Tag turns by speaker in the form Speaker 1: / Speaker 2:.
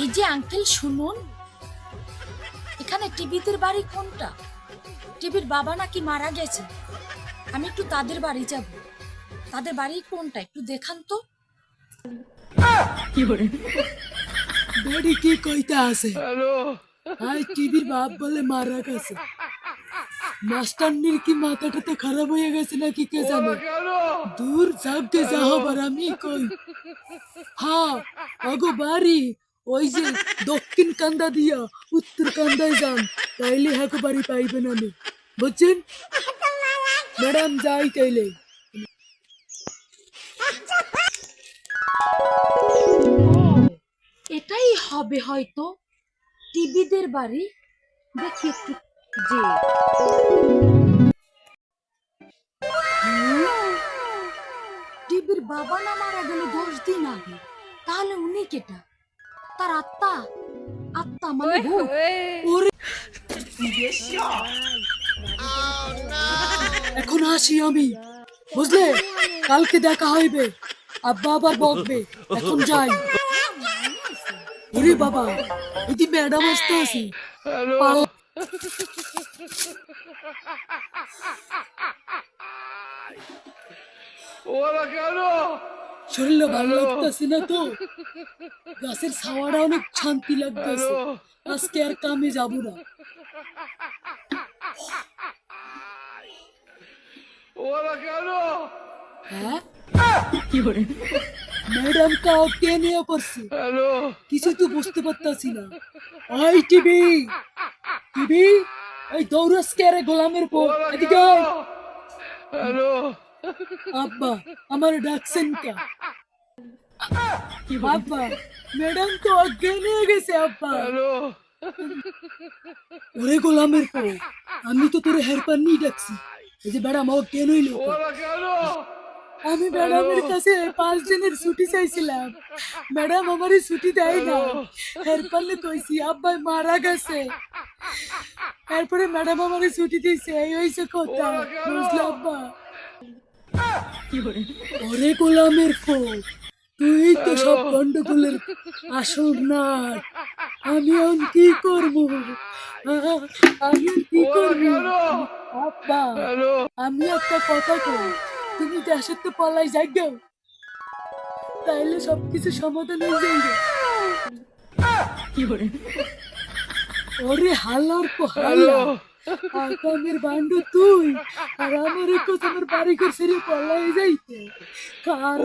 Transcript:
Speaker 1: এই যে আঙ্কেল শুনুন, এখানে টিভিদের বাড়ি কোনটা? টিভির বাবা নাকি মারা গেছে। আমি একটু তাদের বাড়ি যাব। তাদের বাড়ি কোনটা একটু দেখান তো।
Speaker 2: বাড়ি কি কইতা আছে? আই টিভির বাপ বলে মারা গেছে। মাস্টারনির কি মাথাটা তো খারাপ হয়ে গেছে নাকি কে জানে। দূর যাকে যা হবার আমি কই। হ্যাঁ আগো বাড়ি ওই যে দক্ষিণ কান্দা দিয়া উত্তর কান্দায় যান, তাইলে হাকো বাড়ি পাইবেন আমি, বুঝছেন ম্যাডাম? যাই তাইলে।
Speaker 1: এটাই হবে হয়তো টিভিদের বাড়ি। দেখি একটু যে টিভির বাবা না মারা গেল 10 দিন আগে, তাহলে উনি কেটা? তার আত্মা? আত্মা মানে ভূত?
Speaker 2: ওরে এখন আসি আমি, বুঝলে? কালকে দেখা হইবে, আব্বা আবার বকবে। এখন যাই। ওরে বাবা, এটি ম্যাডাম আসতে আছে। শরীরটা ভালো লাগতেছে না তো, গাছের ছাওয়াটা অনেক শান্তি লাগতেছে। আজকে আর কামে যাব না। হ্যাঁ ম্যাডাম কাউ কে নিয়ে পড়ছে, কিছু তো বুঝতে পারতাছি না। ওই টিভি টিভি, এই দৌড়াস কে রে গোলামের পর, এদিকে আয়। আব্বা আমার ডাকছেন কে? আব্বা ম্যাডাম তো অজ্ঞান হয়ে গেছে আব্বা। ওরে গোলামের পর, আমি তো তোর হেল্পার নিয়ে ডাকছি। এই যে ম্যাডাম অজ্ঞান হইল। আমি ম্যাডামের কাছে 5 দিনের ছুটি চাইছিলাম, ম্যাডাম আমারে ছুটি দেয় না। হেল্পারলে কইছি আব্বা মারা গেছে, তারপরে ম্যাডাম আমারে ছুটি দিয়েছে। এই হইছে কথা, বুঝলে আব্বা? ওরে গোলামের ফোন, তুই তো সব গন্ডগোলের আসল নাট। আমি এখন কি করবো? আমি আর কি করবো? আব্বা আমি একটা কথা কই, তুমি দেশের তো পলাই যাই গেও, তাইলে সবকিছু সমাধান হয়ে যাইবে। ওরে হালার পো হালা, আকামের বান্ডু তুই, আর আমার কথা আমার বাড়ি ঘর ছেড়ে পলাই যাইতে। কার